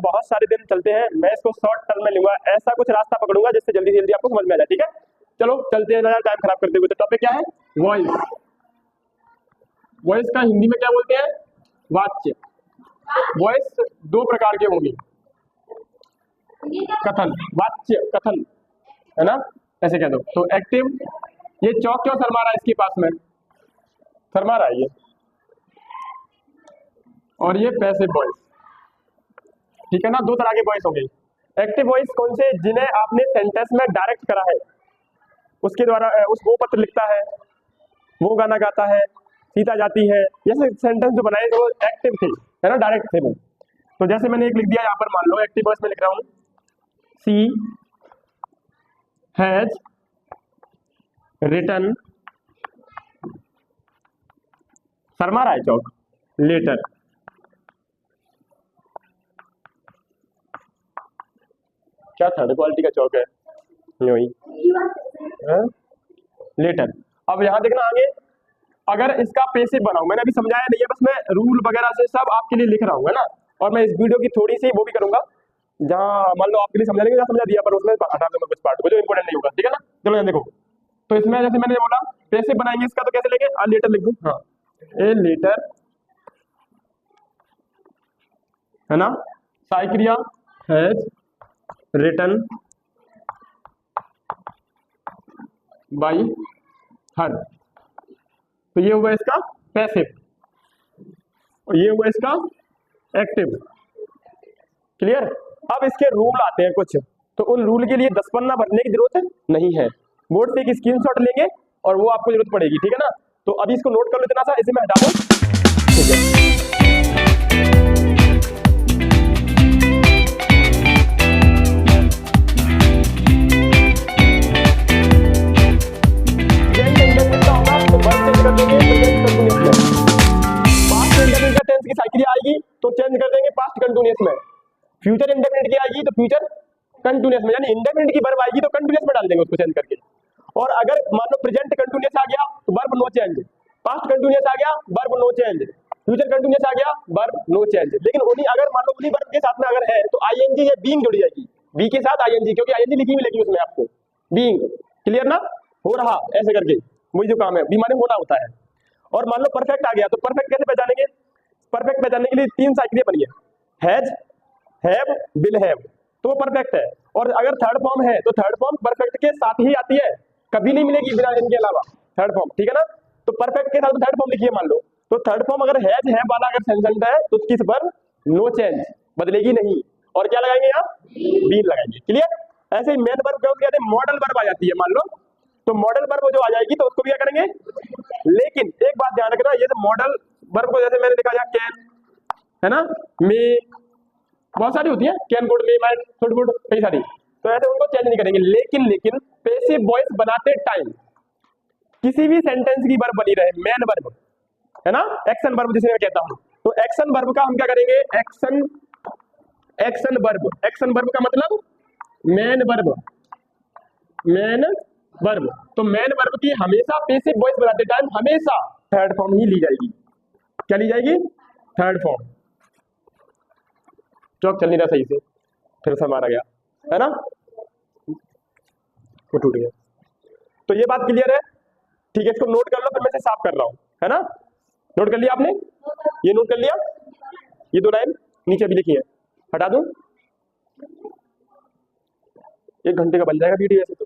बहुत सारे दिन चलते हैं, मैं इसको शॉर्ट टर्म में लूंगा, ऐसा कुछ रास्ता पकड़ूंगा जिससे जल्दी से जल्दी आपको समझ में आ जाए। ठीक है, चलो चलते हैं, टाइम खराब करते हुए। तो टॉपिक क्या है? वॉइस। वॉइस का हिंदी में क्या बोलते हैं? वाच्य। वॉइस दो प्रकार के होंगे, कथन, वाच्य, कथन, है ना, ऐसे कह दो। तो एक्टिव, ये चौक क्यों शर्मा रहा है इसके पास में, शर्मा रहा है ये, और ये पैसिव वॉइस। ठीक है ना, दो तरह के वॉइस होंगे। एक्टिव वॉइस कौन से? जिन्हें आपने सेंटेंस में डायरेक्ट करा है, उसके द्वारा वो पत्र लिखता है, वो गाना गाता है, सीता जाती है, जैसे सेंटेंस जो बनाए तो वो एक्टिव थे, है ना, डायरेक्ट थे वो। तो जैसे मैंने एक लिख दिया यहाँ पर, मान लो एक्टिव वॉइस में लिख रहा हूँ, she has written, Sharma Rai chalk, letter. क्या थर्ड क्वालिटी का चौक है? नहीं, लेटर। अब यहाँ देखना आगे, अगर इसका पैसिव बनाऊं, मैंने अभी समझाया नहीं है, बस मैं रूल वगैरह से सब आपके लिए लिख रहा हूँ, है ना। और मैं इस वीडियो की थोड़ी सी वो भी करूंगा, जहाँ मान लो आपके लिए समझा लेंगे, समझा दिया, पर उसमें हटा दूंगा कुछ पार्ट को जो इंपॉर्टेंट नहीं होगा। ठीक है ना, चलो यहाँ देखो। तो इसमें जैसे मैंने बोला पैसिव बनाएंगे इसका, तो कैसे लेंगे? आ लेटर लिख दूं, हाँ, ए लेटर, है ना, साइक्रिया हैज रिटन बाई हर। तो ये हुआ इसका पैसिव, और ये हुआ इसका एक्टिव। क्लियर? अब इसके रूल आते हैं कुछ, तो उन रूल के लिए 10 पन्ना भरने की जरूरत नहीं है, बोर्ड से एक स्क्रीनशॉट लेंगे और वो आपको जरूरत पड़ेगी। ठीक है ना, तो अभी इसको नोट कर लो इतना सा, इसे मैं हटा दूं। ठीक है, आएगी तो चेंज कर देंगे पास्ट कंटिन्यूअस में, फ्यूचर इंडेफिनिट की आएगी तो फ्यूचर कंटिन्यूअस में, यानी इंडेफिनिट की वर्ब आएगी तो कंटिन्यूअस में डाल देंगे उसको चेंज करके। और अगर मान लो प्रेजेंट कंटिन्यूअस आ गया तो verb no change, past continuous आ गया verb no change, future continuous आ गया वर्ब नो चेंज। लेकिन उन्हीं अगर मान लो उन्हीं वर्ब के साथ में अगर है तो आईएनजी या बीइंग जुड़ जाएगी, बी के साथ आईएनजी, क्योंकि आईएनजी लिखी मिलेगी उसमें आपको, बीइंग। क्लियर ना, हो रहा ऐसे करके, वही जो काम है, बी माने होना होता है। और मान लो परफेक्ट आ गया तो परफेक्ट कैसे पहचानेंगे? परफेक्ट पहचानने के लिए 3 साइकिलें बनी है, हैज, हैव, विल हैव, तो परफेक्ट है। और अगर थर्ड फॉर्म है तो थर्ड फॉर्म परफेक्ट के साथ ही आती है, कभी नहीं मिलेगी बिना इनके अलावा थर्ड फॉर्म। ठीक है ना, तो परफेक्ट के साथ थर्ड फॉर्म लिखिए मान लो, तो थर्ड फॉर्म अगर हैज, हैव वाला अगर सेंटेंस है तो किस पर नो चेंज, बदलेगी नहीं। और क्या लगाएंगे यहाँ? बीन लगाएंगे। क्लियर? ऐसे ही मेन वर्ब क्या कहते हैं? मॉडल वर्ब आ जाती है मान लो, तो मॉडल वर्ब जो आ जाएगी तो उसको भी क्या करेंगे? लेकिन एक बात ध्यान रखना, ये तो मॉडल वर्ब को जैसे मैंने लिखा यहाँ कैन, है ना, मे, बहुत सारी होती है, can good, may might, should good, कई सारी, तो ऐसे उनको चेंज नहीं करेंगे। लेकिन पैसिव वॉइस बनाते टाइम किसी भी सेंटेंस की वर्ब बनी रहे, मेन वर्ब, है ना, एक्शन वर्ब जिसे मैं कहता हूं, तो एक्शन वर्ब का हम क्या करेंगे? एक्शन वर्ब, एक्शन वर्ब का मतलब मेन वर्ब, मेन वर्ब। तो मेन वर्ब की हमेशा पैसिव वॉइस बनाते टाइम हमेशा थर्ड फॉर्म ही ली जाएगी। क्या ली जाएगी? Third form. चौक चल नहीं रहा सही से, फिर से मारा गया, है ना, वो टूट गया। तो ये बात क्लियर है? ठीक है, इसको नोट कर लो, फिर मैं इसे साफ कर रहा हूं, है ना। नोट कर लिया आपने? ये नोट कर लिया? ये 2 लाइन नीचे भी लिखी है, हटा दूं? 1 घंटे का बन जाएगा वीडियो ऐसे तो।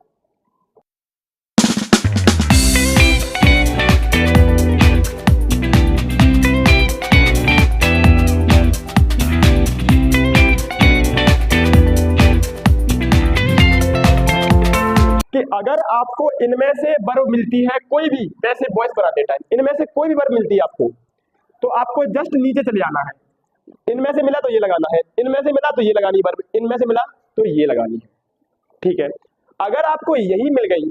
कि अगर आपको इनमें से वर्ब मिलती है कोई भी, पैसिव वॉइस बनाते टाइम इनमें से कोई भी वर्ब मिलती है आपको, तो आपको जस्ट नीचे चले आना है। इनमें से मिला तो ये लगाना है, इनमें से मिला तो ये लगानी वर्ब, इनमें से मिला तो ये लगानी है। ठीक है, अगर आपको यही मिल गई,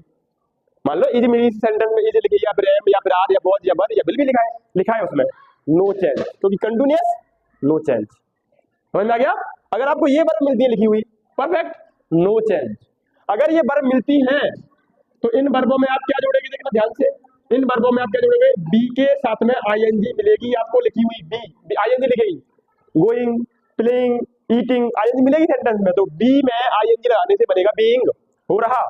मान लो इज मिली सेंटेंस में, इज लिखी या फिर एम या फिर आर या वॉज या वर या विल भी लिखा है उसमें, नो चेंज, क्योंकि कंटिन्यूअस नो चेंज। समझ में आ गया? अगर आपको ये वर्ब मिलती है लिखी हुई परफेक्ट, नो चेंज। अगर ये वर्ब मिलती हैं तो इन वर्बों में आप क्या जोड़ेंगे? देखना ध्यान से, इन वर्बों में आप क्या जोड़ोगे? बी के साथ में आईएनजी मिलेगी आपको लिखी हुई, बी आईएनजी लिखेगी, गोइंग, प्लेइंग, ईटिंग आईएनजी मिलेगी सेंटेंस में, तो बी में आईएनजी लगाने से बनेगा बीइंग, हो रहा,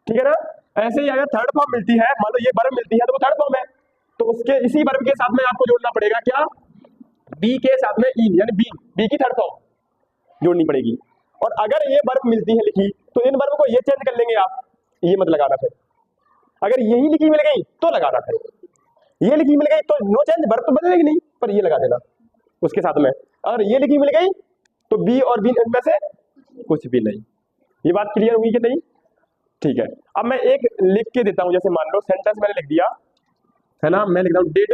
ठीक है ना। ऐसे ही अगर थर्ड फॉर्म मिलती है, मान लो ये वर्ब मिलती है तो वो थर्ड फॉर्म है, तो उसके इसी वर्ब के साथ में आपको जोड़ना पड़ेगा क्या, बी के साथ में इन, यानी बी की थर्ड फॉर्म जोड़नी पड़ेगी। और अगर ये वर्ब मिलती है लिखी, तो इन वर्ब को ये चेंज कर लेंगे आप, ये मत लगाना फिर। अगर यही लिखी मिल गई तो लगाना फिर, ये लिखी मिल गई तो नो चेंज, वर्ब तो बदलेगी नहीं, पर ये लगा देना उसके साथ में। अगर ये लिखी मिल गई तो बी और बी इनमें से कुछ भी नहीं। ये बात क्लियर हुई कि नहीं? ठीक है। अब मैं एक लिख के देता हूं, जैसे मान लो सेंटेंस मैंने लिख दिया है ना, मैं लिखता हूं डिड,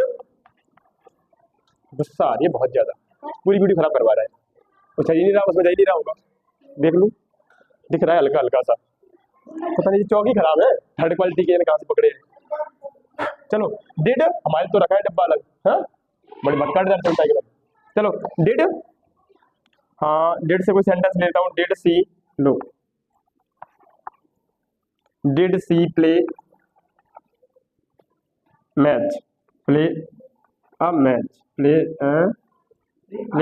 गुस्सा आ रही है बहुत ज्यादा, पूरी वीडियो खराब करवा रहा है, वो चाहिए नहीं रहा, उसमें चाहिए नहीं रहा होगा, देख लूं, दिख रहा है हल्का हल्का सा, पता नहीं चौक ही खराब है, थर्ड क्वालिटी के कहां से पकड़े हैं। चलो डिड, हमारे तो रखा है डब्बा अलग, हाँ बड़ी भटकाट दर चलता है एकदम। चलो डिड, हाँ डिड से कोई सेंटेंस लेता हूँ, डिड सी, लो did see play match, play a match, play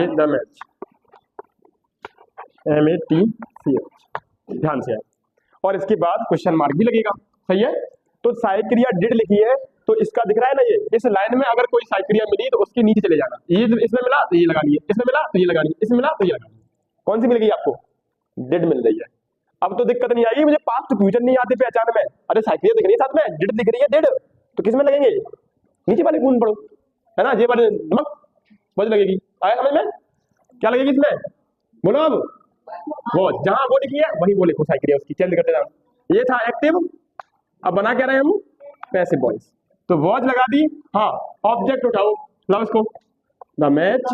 the match, MATCH, ध्यान से। और इसके बाद क्वेश्चन मार्क भी लगेगा, सही है। तो सहायक क्रिया डिड लिखी है, तो इसका दिख रहा है ना, ये इस लाइन में अगर कोई सहायक क्रिया मिली तो उसके नीचे चले जाना, ये इसमें मिला तो ये लगानी है, इसमें मिला तो ये लगानी है, इसमें मिला तो ये लगानी है। कौन सी मिल गई आपको? डिड मिल रही है। अब तो दिक्कत नहीं आएगी, मुझे पास्ट फ्यूचर नहीं आते पहचान में, अरे सहायक क्रिया दिख रही है साथ में, डिड दिख रही है, डिड तो किस में लगेंगे? नीचे वाले कौन पढ़ो, है ना, ये वाले नमक वज लगेगी, आया समझ में? क्या लगेगी इसमें, बोलो अब? वो जहां वो लिखी है वही वो लिखो, सहायक क्रिया उसकी चेंज करते जाओ। ये था एक्टिव, अब बना क्या रहे हम, पैसिव वॉइस, तो वॉच लगा दी। हाँ ऑब्जेक्ट उठाओ, लाओ इसको, द मैच,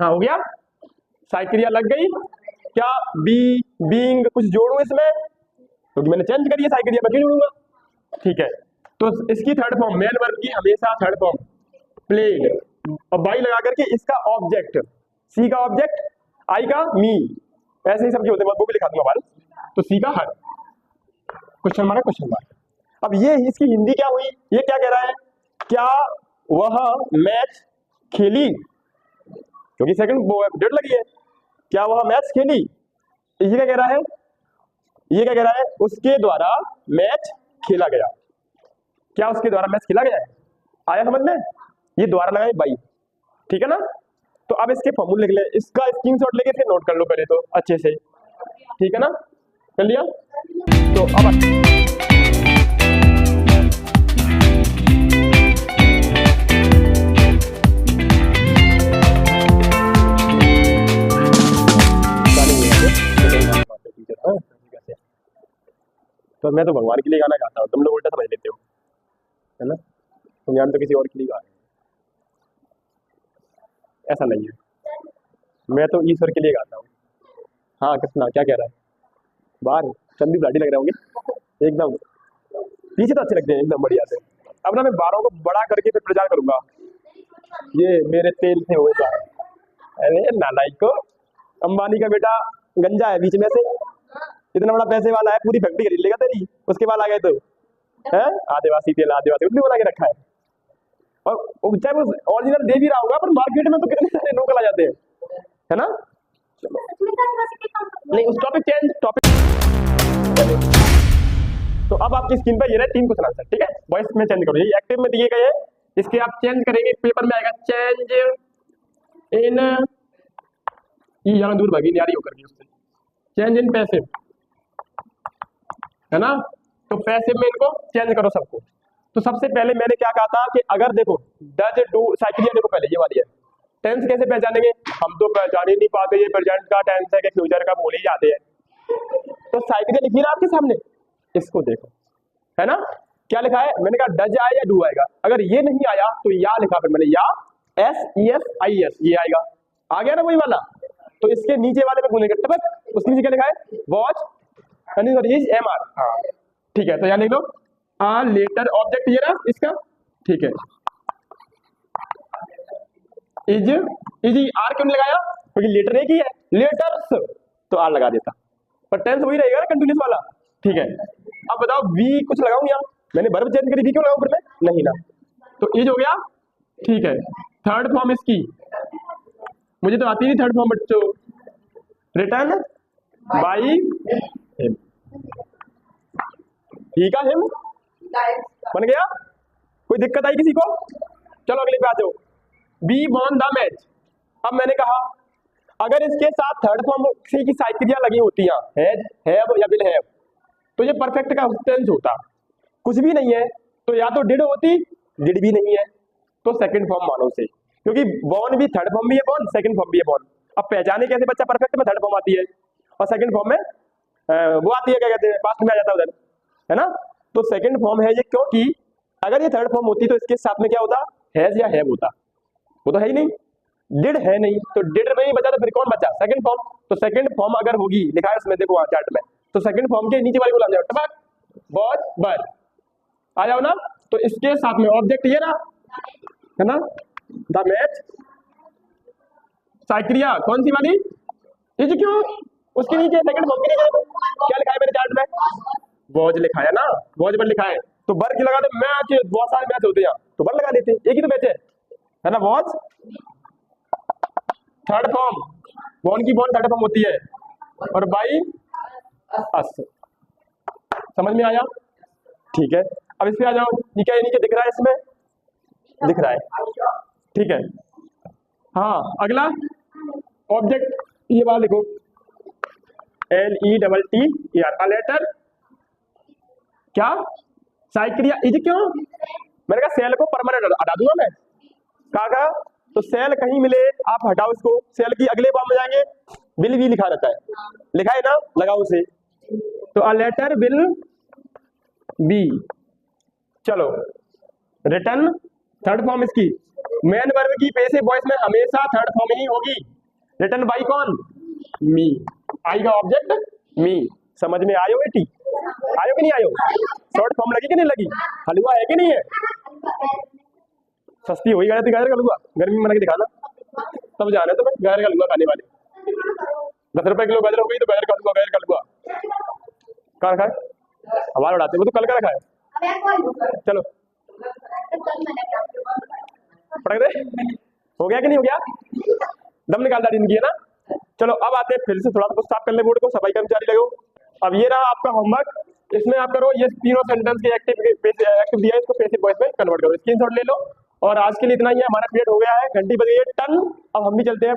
हाँ हो गया, सहायक क्रिया लग गई। क्या बी, बीइंग कुछ जोड़ू इसमें, क्योंकि मैंने चेंज करी है सहायक क्रिया, मैं क्यों जोड़ूंगा, ठीक है। तो इसकी थर्ड फॉर्म, मेन वर्ब की हमेशा थर्ड फॉर्म प्लेइंग, और बाई लगा करके इसका ऑब्जेक्ट, सी का ऑब्जेक्ट, आई का मी, ऐसे ही सबके होते हैं, वो भी लिखा दूंगा बाल, तो सी का हर, क्वेश्चन मार्क क्वेश्चन मार्क। अब ये इसकी हिंदी क्या हुई, ये क्या कह रहा है, क्या वह मैच खेली, क्योंकि सेकंड डेट लगी है, क्या वह मैच खेली, ये क्या कह रहा है, ये क्या कह रहा है, उसके द्वारा मैच खेला गया, क्या उसके द्वारा मैच खेला गया है, आया समझ में? ये द्वारा लगाए बाई, ठीक है ना। तो अब इसके फॉर्मूले लिख ले, इसका स्क्रीनशॉट लेके फिर नोट कर लो पहले तो अच्छे से, ठीक है ना, कर लिया। तो अब तो मैं तो भगवान के लिए गाना गाता हूँ, तुम लोग उल्टा समझ लेते हो, है ना, तुम यार तो किसी और के लिए गा रहे हो, ऐसा नहीं है, मैं तो ईश्वर के लिए गाता हूँ। हाँ कृष्णा क्या कह रहा है, बाहर चंदी ब्लाडी लग रहे होंगे एकदम, पीछे तो अच्छे लगते हैं एकदम बढ़िया से। अब ना मैं बारों को बड़ा करके फिर प्रचार करूंगा, ये मेरे तेल से हुए था, अरे नालायक को, अंबानी का बेटा गंजा है बीच में से, इतना बड़ा पैसे वाला है, पूरी फैक्ट्री खरीद लेगा तेरी, उसके बाद आ गए तो है आदिवासी तेल, आदिवासी उतनी बना के रखा है, और चाहे वो ओरिजिनल दे भी रहा होगा, पर मार्केट में तो कितने सारे लोग आ जाते हैं, है ना। नहीं उस टॉपिक चेंज, टॉपिक। तो अब आपकी स्क्रीन पर ये रहे 3 क्वेश्चन आंसर, ठीक है, वॉइस में चेंज करो, ये एक्टिव में दिए गए, इसके आप चेंज करेंगे, पेपर में आएगा चेंज इन, ये यहाँ दूर भागी न्यारी होकर के उससे, चेंज इन पैसिव, है ना। तो पैसिव में इनको चेंज करो सबको। तो सबसे पहले मैंने क्या कहा था कि अगर देखो डज डू सहायक क्रिया, देखो पहले ये वाली है, टेंस कैसे पहचानेंगे, हम तो पहचान ही नहीं पाते, ये प्रेजेंट का टेंस है कि फ्यूचर का बोल ही जाते हैं। तो सहायक क्रिया लिखी ना आपके सामने, इसको देखो, है ना, क्या लिखा है, मैंने कहा डज आया या डू आएगा, अगर ये नहीं आया तो या लिखा, फिर मैंने या SES ये आएगा, आ गया ना वही वाला। तो इसके नीचे वाले पे बोलेंगे टपक, उसके नीचे क्या लिखा है, वॉच इज MR, हाँ ठीक है, तो यहाँ लिख लो लेटर ऑब्जेक्ट ये रहा इसका, ठीक है, इज आर क्यों लगाया, क्योंकि लेटर एक ही है, लेटर्स तो आर लगा देता, पर टेंस वही रहेगा ना कंटिन्यूस वाला, ठीक है। अब बताओ वी कुछ लगाऊं यहाँ, मैंने वर्ब चेंज करी, वी क्यों लगाऊं फिर मैं, नहीं ना, तो इज हो गया, ठीक है। थर्ड फॉर्म इसकी मुझे तो आती नहीं थर्ड फॉर्म बच्चों। रिटर्न बाई हिम, ठीक है हिम बन गया। कोई दिक्कत आई किसी को? चलो अगले पे आ जाओ। Be won the match. अब मैंने कहा अगर इसके साथ थर्ड फॉर्म की साइक्रिया लगी होती हैं, हैव या विल हैव, तो ये परफेक्ट का टेंस होता। कुछ भी नहीं है तो या तो डिड होती, डिड भी नहीं है तो सेकंड फॉर्म मानो उसे, क्योंकि बॉर्न भी थर्ड फॉर्म भी है बॉर्न, सेकंड फॉर्म भी है बॉर्न। अब पहचाने कैसे बच्चा परफेक्ट में थर्ड फॉर्म आती है और सेकंड फॉर्म में वो आती है, क्या कहते हैं, पास्ट में आ जाता है उधर, है ना। तो सेकंड फॉर्म है ये, क्योंकि अगर ये थर्ड फॉर्म होती तो इसके साथ में क्या होता, हैज या हैव होता। वो तो है ही नहीं, डिड है नहीं तो डिड में ही बचा, तो फिर कौन बचा, सेकंड फॉर्म। तो सेकंड फॉर्म अगर होगी, लिखा है उसमें देखो चार्ट में, तो सेकंड फॉर्म के नीचे वाली को ला जाओ, टपक वॉच वर आ जाओ ना। तो इसके साथ में ऑब्जेक्ट ये ना, है ना, द मैच साइक्रिया कौन सी वाली, इज, क्यों उसके नीचे सेकंड फॉर्म के नीचे क्या लिखा है मेरे चार्ट में, वॉज लिखा है ना, वॉज वर लिखा है। तो वर की लगा दे, मैच बहुत सारे मैच होते हैं तो वर लगा देते, एक ही तो मैच है ना। वॉज थर्ड फॉर्म, बॉर्न की बॉर्न थर्ड फॉर्म होती है, और बाई अस, समझ में आया, ठीक है। अब इस पे आ जाओ, नीचे नीचे दिख रहा है, इसमें दिख रहा है, ठीक है। हाँ अगला ऑब्जेक्ट ये बात लिखो, LETTER, अ लेटर क्या, साइक्रिया इज, क्यों मैंने कहा सेल को परमानेंट हटा दूंगा मैं, कहा तो सेल कहीं मिले आप हटाओ इसको, सेल की अगले बार में जाएंगे, बिल भी लिखा रहता है, लिखा है ना, लगाओ उसे। तो अ लेटर बिल बी, चलो रिटर्न थर्ड फॉर्म इसकी, मेन वर्ब की पे से वॉइस में हमेशा थर्ड फॉर्म ही होगी। रिटर्न बाई कौन, मी, आई का ऑब्जेक्ट मी, समझ में आयो बेटी, आयो कि नहीं आयो, शॉर्ट फॉर्म लगी कि नहीं लगी, हलवा है कि नहीं है, सस्ती हुई गाजर गाजर का हलवा, गर्मी में बना के दिखाना, तब जाना तो मैं गाजर का हलवा खाने वाले, 10 रुपए किलो गाजर हो गई तो गाजर का हलवा, गाजर का हलवा कहाँ खाए, हमारा उड़ाते, वो तो कल का रखा है। चलो पटक दे, हो गया कि नहीं हो गया, दम निकाल दाढ़ी इनकी, है ना। चलो अब आते हैं फिर से, थोड़ा सा साफ कर ले बोर्ड को, सफाई कर्मचारी लगो। अब ये रहा आपका होमवर्क, इसमें आप करो ये तीनों सेंटेंस के एक्टिव दिया है, इसको पैसिव वॉइस में कन्वर्ट करो, स्क्रीनशॉट ले लो। और आज के लिए इतना ही है, हमारा पीरियड हो गया है, घंटी बज गई है टन। अब हम भी चलते हैं।